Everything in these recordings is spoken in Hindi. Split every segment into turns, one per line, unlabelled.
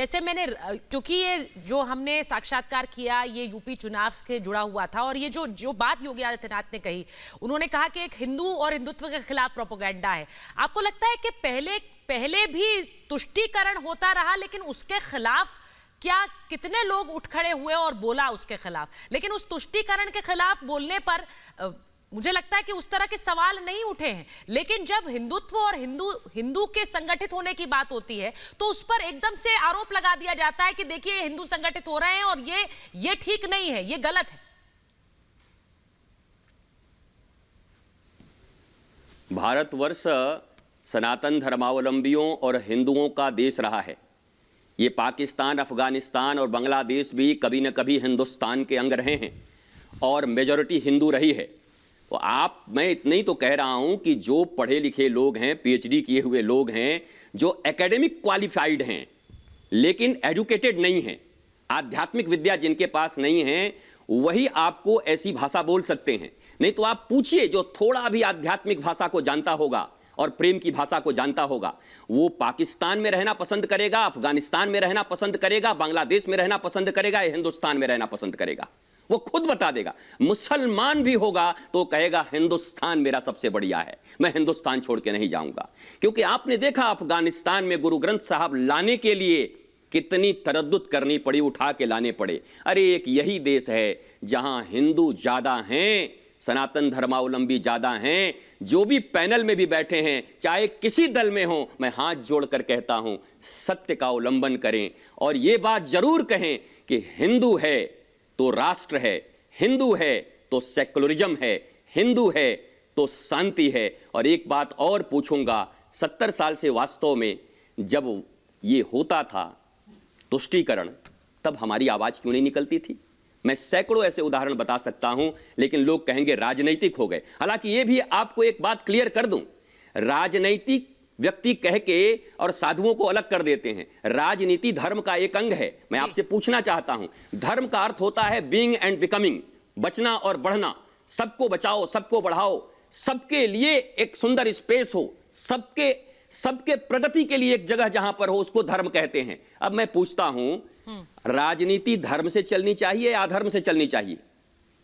जैसे मैंने क्योंकि ये जो हमने साक्षात्कार किया ये यूपी चुनाव से जुड़ा हुआ था, और ये जो जो बात योगी आदित्यनाथ ने कही, उन्होंने कहा कि एक हिंदू और हिंदुत्व के खिलाफ प्रोपेगेंडा है। आपको लगता है कि पहले भी तुष्टीकरण होता रहा, लेकिन उसके खिलाफ क्या कितने लोग उठ खड़े हुए और बोला उसके खिलाफ? लेकिन उस तुष्टीकरण के खिलाफ बोलने पर मुझे लगता है कि उस तरह के सवाल नहीं उठे हैं। लेकिन जब हिंदुत्व और हिंदू के संगठित होने की बात होती है तो उस पर एकदम से आरोप लगा दिया जाता है कि देखिए हिंदू संगठित हो रहे हैं और ये ठीक नहीं है, ये गलत है।
भारतवर्ष सनातन धर्मावलंबियों और हिंदुओं का देश रहा है। ये पाकिस्तान, अफगानिस्तान और बांग्लादेश भी कभी न कभी हिंदुस्तान के अंग रहे हैं और मेजॉरिटी हिंदू रही है। तो मैं इतना ही तो कह रहा हूं कि जो पढ़े लिखे लोग हैं, पीएचडी किए हुए लोग हैं, जो एकेडमिक क्वालिफाइड हैं लेकिन एजुकेटेड नहीं हैं, आध्यात्मिक विद्या जिनके पास नहीं है, वही आपको ऐसी भाषा बोल सकते हैं। नहीं तो आप पूछिए जो थोड़ा भी आध्यात्मिक भाषा को जानता होगा और प्रेम की भाषा को जानता होगा, वो पाकिस्तान में रहना पसंद करेगा, अफगानिस्तान में रहना पसंद करेगा, बांग्लादेश में रहना पसंद करेगा या हिंदुस्तान में रहना पसंद करेगा, वो खुद बता देगा। मुसलमान भी होगा तो कहेगा हिंदुस्तान मेरा सबसे बढ़िया है, मैं हिंदुस्तान छोड़ के नहीं जाऊंगा। क्योंकि आपने देखा अफगानिस्तान में गुरु ग्रंथ साहब लाने के लिए कितनी तरद्दुत करनी पड़ी, उठा के लाने पड़े। अरे एक यही देश है जहां हिंदू ज्यादा हैं, सनातन धर्मावलंबी ज्यादा हैं। जो भी पैनल में भी बैठे हैं, चाहे किसी दल में हो, मैं हाथ जोड़कर कहता हूं सत्य का अवलंबन करें और यह बात जरूर कहें कि हिंदू है तो राष्ट्र है, हिंदू है तो सेकुलरिज्म है, हिंदू है तो शांति है। और एक बात और पूछूंगा, 70 साल से वास्तव में जब ये होता था तुष्टीकरण, तब हमारी आवाज क्यों नहीं निकलती थी? मैं सैकड़ों ऐसे उदाहरण बता सकता हूं, लेकिन लोग कहेंगे राजनीतिक हो गए। हालांकि ये भी आपको एक बात क्लियर कर दूं, राजनीतिक व्यक्ति कह के और साधुओं को अलग कर देते हैं। राजनीति धर्म का एक अंग है। मैं आपसे पूछना चाहता हूं, धर्म का अर्थ होता है बीइंग एंड बिकमिंग, बचना और बढ़ना, सबको बचाओ, सबको बढ़ाओ, सबके लिए एक सुंदर स्पेस हो, सबके प्रगति के लिए एक जगह जहां पर हो, उसको धर्म कहते हैं। अब मैं पूछता हूं, राजनीति धर्म से चलनी चाहिए या अधर्म से चलनी चाहिए?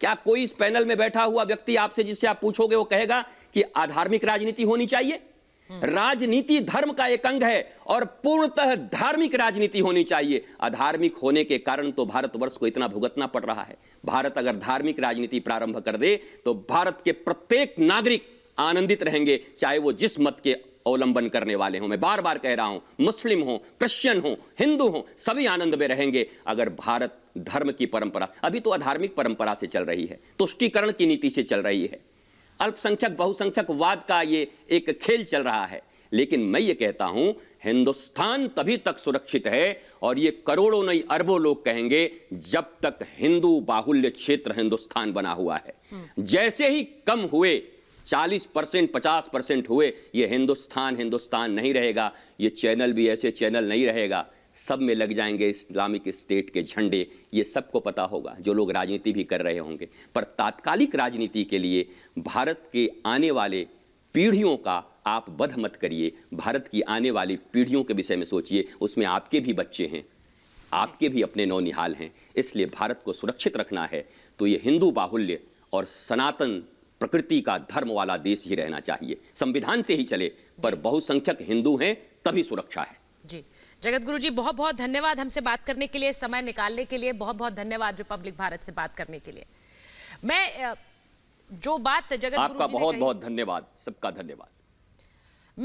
क्या कोई इस पैनल में बैठा हुआ व्यक्ति आपसे, जिससे आप पूछोगे, वो कहेगा कि अधार्मिक राजनीति होनी चाहिए? राजनीति धर्म का एक अंग है और पूर्णतः धार्मिक राजनीति होनी चाहिए। अधार्मिक होने के कारण तो भारतवर्ष को इतना भुगतना पड़ रहा है। भारत अगर धार्मिक राजनीति प्रारंभ कर दे तो भारत के प्रत्येक नागरिक आनंदित रहेंगे, चाहे वो जिस मत के अवलंबन करने वाले हों। मैं बार बार कह रहा हूं, मुस्लिम हो, क्रिश्चियन हो, हिंदू हो, सभी आनंद में रहेंगे अगर भारत धर्म की परंपरा, अभी तो अधार्मिक परंपरा से चल रही है, तुष्टीकरण की नीति से चल रही है, अल्पसंख्यक बहुसंख्यकवाद का ये एक खेल चल रहा है। लेकिन मैं ये कहता हूं, हिंदुस्तान तभी तक सुरक्षित है, और ये करोड़ों नहीं अरबों लोग कहेंगे, जब तक हिंदू बाहुल्य क्षेत्र हिंदुस्तान बना हुआ है। जैसे ही कम हुए, 40%, 50% हुए, ये हिंदुस्तान नहीं रहेगा। ये चैनल भी ऐसे चैनल नहीं रहेगा, सब में लग जाएंगे इस्लामिक स्टेट के झंडे। ये सबको पता होगा, जो लोग राजनीति भी कर रहे होंगे। पर तात्कालिक राजनीति के लिए भारत के आने वाले पीढ़ियों का आप वध मत करिए। भारत की आने वाली पीढ़ियों के विषय में सोचिए, उसमें आपके भी बच्चे हैं, आपके भी अपने नौनिहाल हैं। इसलिए भारत को सुरक्षित रखना है तो ये हिंदू बाहुल्य और सनातन प्रकृति का धर्म वाला देश ही रहना चाहिए। संविधान से ही चले, पर बहुसंख्यक हिंदू हैं तभी सुरक्षा है।
जी, जगत गुरु जी बहुत बहुत धन्यवाद हमसे बात करने के लिए, समय निकालने के लिए। बहुत बहुत धन्यवाद रिपब्लिक भारत से बात करने के लिए। मैं जो बात जगत गुरु जी ने
आपका बहुत बहुत धन्यवाद, सबका धन्यवाद।